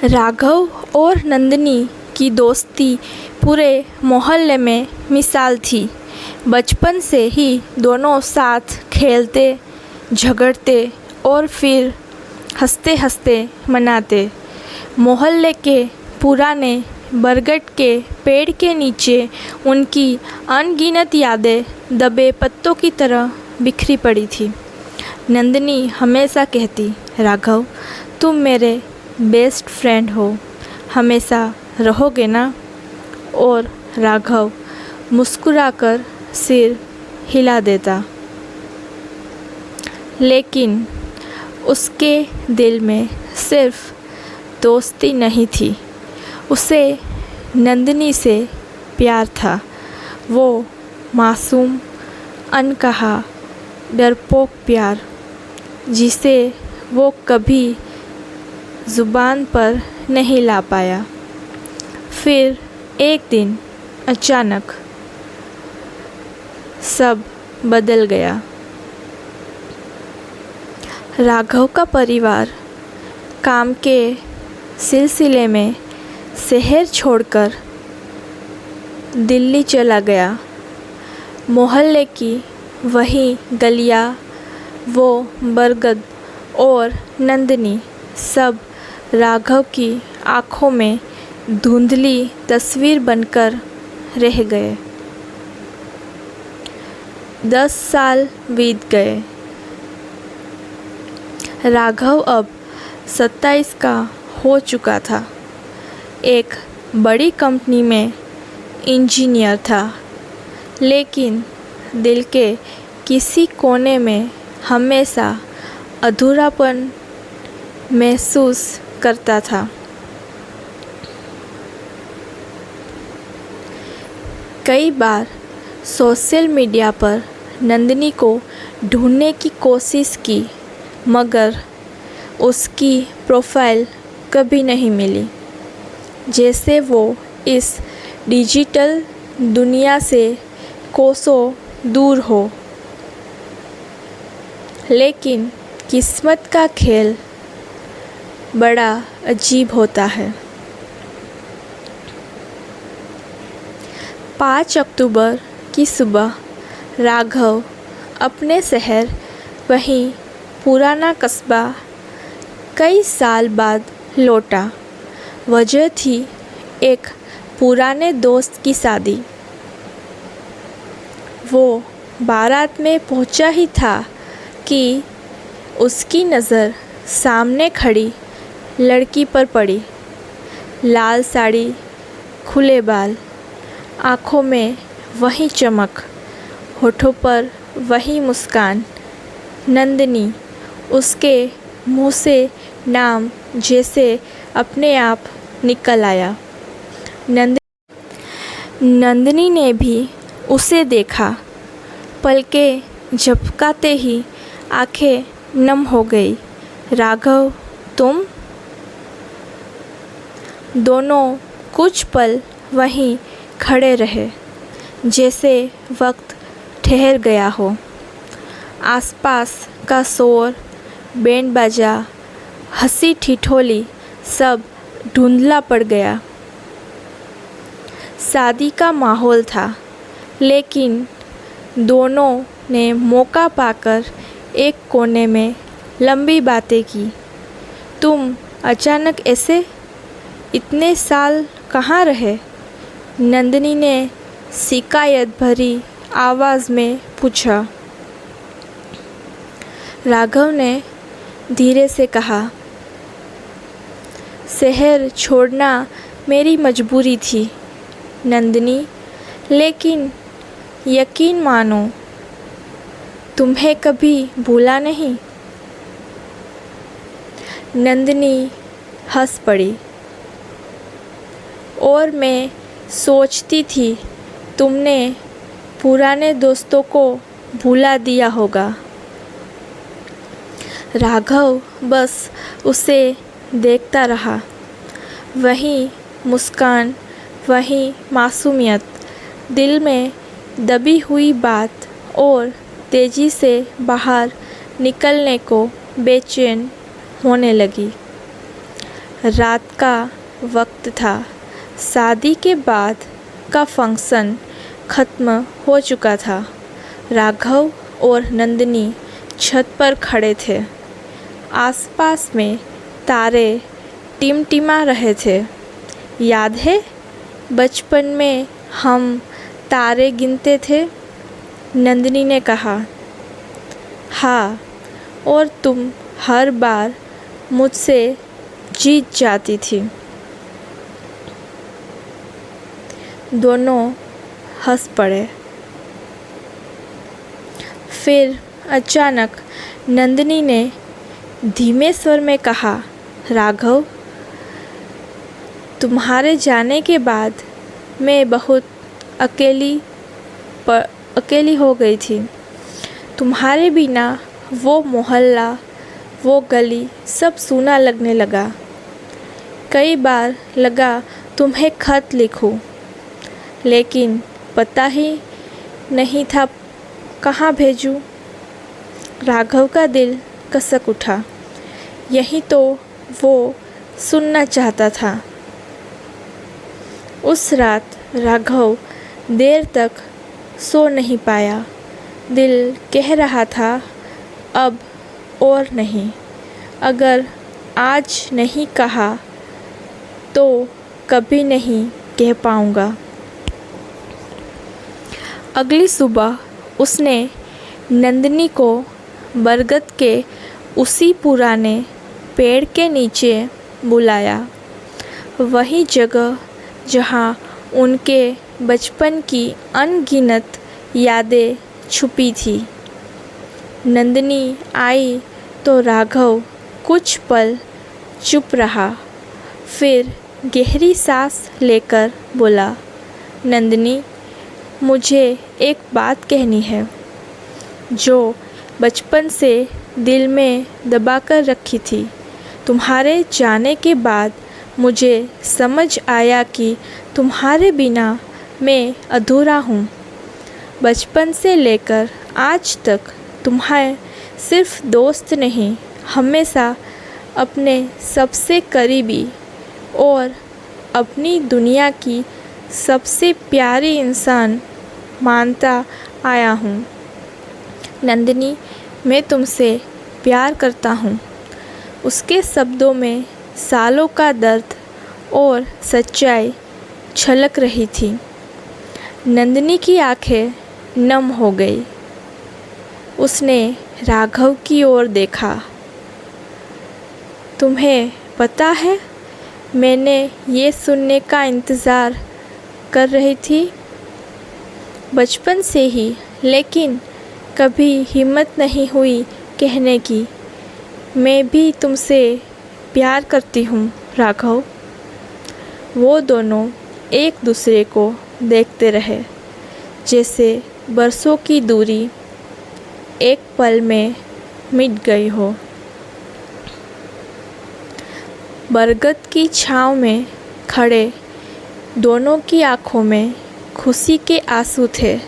राघव और नंदिनी की दोस्ती पूरे मोहल्ले में मिसाल थी। बचपन से ही दोनों साथ खेलते, झगड़ते और फिर हंसते हंसते मनाते। मोहल्ले के पुराने बरगद के पेड़ के नीचे उनकी अनगिनत यादें दबे पत्तों की तरह बिखरी पड़ी थी। नंदिनी हमेशा कहती, राघव तुम मेरे बेस्ट फ्रेंड हो, हमेशा रहोगे ना? और राघव मुस्कुराकर सिर हिला देता। लेकिन उसके दिल में सिर्फ दोस्ती नहीं थी, उसे नंदिनी से प्यार था। वो मासूम, अनकहा, डरपोक प्यार जिसे वो कभी ज़ुबान पर नहीं ला पाया। फिर एक दिन अचानक सब बदल गया। राघव का परिवार काम के सिलसिले में शहर छोड़कर दिल्ली चला गया। मोहल्ले की वही गलियां, वो बरगद और नंदिनी सब राघव की आँखों में धुंधली तस्वीर बनकर रह गए। 10 साल बीत गए। राघव अब 27 का हो चुका था। एक बड़ी कंपनी में इंजीनियर था, लेकिन दिल के किसी कोने में हमेशा अधूरापन महसूस करता था। कई बार सोशल मीडिया पर नंदिनी को ढूंढने की कोशिश की, मगर उसकी प्रोफाइल कभी नहीं मिली। जैसे वो इस डिजिटल दुनिया से कोसों दूर हो। लेकिन किस्मत का खेल बड़ा अजीब होता है। 5 अक्टूबर की सुबह राघव अपने शहर, वहीं पुराना कस्बा, कई साल बाद लौटा। वजह थी एक पुराने दोस्त की शादी। वो बारात में पहुंचा ही था कि उसकी नज़र सामने खड़ी लड़की पर पड़ी। लाल साड़ी, खुले बाल, आँखों में वही चमक, होठों पर वही मुस्कान। नंदिनी। उसके मुंह से नाम जैसे अपने आप निकल आया। नंदिनी ने भी उसे देखा। पलकें झपकाते ही आंखें नम हो गई। राघव तुम? दोनों कुछ पल वहीं खड़े रहे, जैसे वक्त ठहर गया हो। आसपास का शोर, बैंड बाजा, हंसी ठिठोली सब धुंधला पड़ गया। शादी का माहौल था, लेकिन दोनों ने मौका पाकर एक कोने में लंबी बातें की। तुम अचानक ऐसे? इतने साल कहाँ रहे? नंदिनी ने शिकायत भरी आवाज़ में पूछा। राघव ने धीरे से कहा, शहर छोड़ना मेरी मजबूरी थी नंदिनी, लेकिन यकीन मानो तुम्हें कभी भूला नहीं। नंदिनी हंस पड़ी। और मैं सोचती थी तुमने पुराने दोस्तों को भुला दिया होगा। राघव बस उसे देखता रहा। वही मुस्कान, वही मासूमियत, दिल में दबी हुई बात और तेज़ी से बाहर निकलने को बेचैन होने लगी। रात का वक्त था। शादी के बाद का फंक्शन ख़त्म हो चुका था। राघव और नंदिनी छत पर खड़े थे। आसपास में तारे टिमटिमा रहे थे। याद है बचपन में हम तारे गिनते थे? नंदिनी ने कहा। हाँ, और तुम हर बार मुझसे जीत जाती थी। दोनों हंस पड़े। फिर अचानक नंदिनी ने धीमे स्वर में कहा, राघव, तुम्हारे जाने के बाद मैं बहुत अकेली हो गई थी। तुम्हारे बिना वो मोहल्ला, वो गली सब सूना लगने लगा। कई बार लगा तुम्हें खत लिखूं, लेकिन पता ही नहीं था कहाँ भेजूं। राघव का दिल कसक उठा। यही तो वो सुनना चाहता था। उस रात राघव देर तक सो नहीं पाया। दिल कह रहा था अब और नहीं। अगर आज नहीं कहा तो कभी नहीं कह पाऊँगा। अगली सुबह उसने नंदिनी को बरगद के उसी पुराने पेड़ के नीचे बुलाया। वही जगह जहाँ उनके बचपन की अनगिनत यादें छुपी थी। नंदिनी आई तो राघव कुछ पल चुप रहा। फिर गहरी सांस लेकर बोला, नंदिनी, मुझे एक बात कहनी है जो बचपन से दिल में दबा कर रखी थी। तुम्हारे जाने के बाद मुझे समझ आया कि तुम्हारे बिना मैं अधूरा हूँ। बचपन से लेकर आज तक तुम्हें सिर्फ दोस्त नहीं, हमेशा अपने सबसे करीबी और अपनी दुनिया की सबसे प्यारी इंसान मानता आया हूँ। नंदिनी, मैं तुमसे प्यार करता हूँ। उसके शब्दों में सालों का दर्द और सच्चाई छलक रही थी। नंदिनी की आंखें नम हो गई। उसने राघव की ओर देखा। तुम्हें पता है, मैंने ये सुनने का इंतज़ार कर रही थी बचपन से ही, लेकिन कभी हिम्मत नहीं हुई कहने की। मैं भी तुमसे प्यार करती हूँ राघव। वो दोनों एक दूसरे को देखते रहे, जैसे बरसों की दूरी एक पल में मिट गई हो। बरगद की छाँव में खड़े दोनों की आँखों में खुशी के आंसू थे।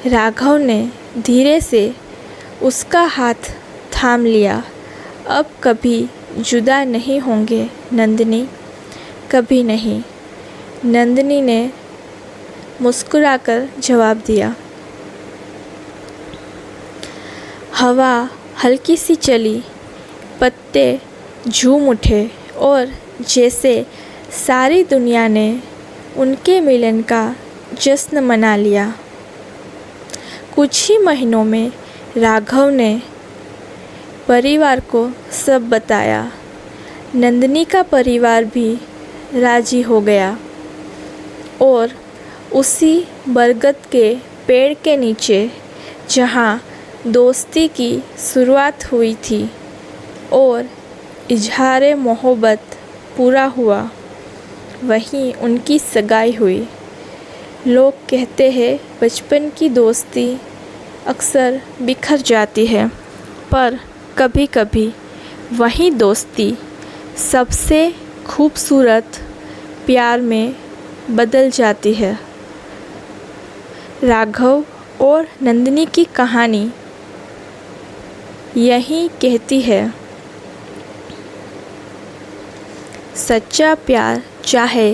राघव ने धीरे से उसका हाथ थाम लिया। अब कभी जुदा नहीं होंगे नंदिनी, कभी नहीं। नंदिनी ने मुस्कुराकर जवाब दिया। हवा हल्की सी चली, पत्ते झूम उठे और जैसे सारी दुनिया ने उनके मिलन का जश्न मना लिया। कुछ ही महीनों में राघव ने परिवार को सब बताया। नंदिनी का परिवार भी राजी हो गया और उसी बरगद के पेड़ के नीचे जहाँ दोस्ती की शुरुआत हुई थी और इजहार मोहब्बत पूरा हुआ, वहीं उनकी सगाई हुई। लोग कहते हैं बचपन की दोस्ती अक्सर बिखर जाती है, पर कभी कभी वही दोस्ती सबसे खूबसूरत प्यार में बदल जाती है। राघव और नंदिनी की कहानी यही कहती है। सच्चा प्यार चाहे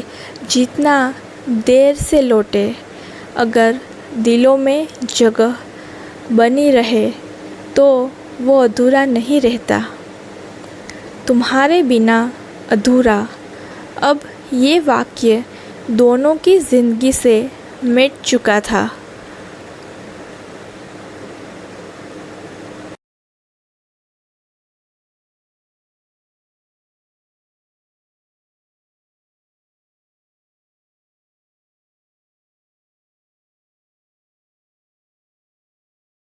जितना देर से लौटे, अगर दिलों में जगह बनी रहे तो वो अधूरा नहीं रहता। तुम्हारे बिना अधूरा। अब ये वाक्य दोनों की ज़िंदगी से मिट चुका था।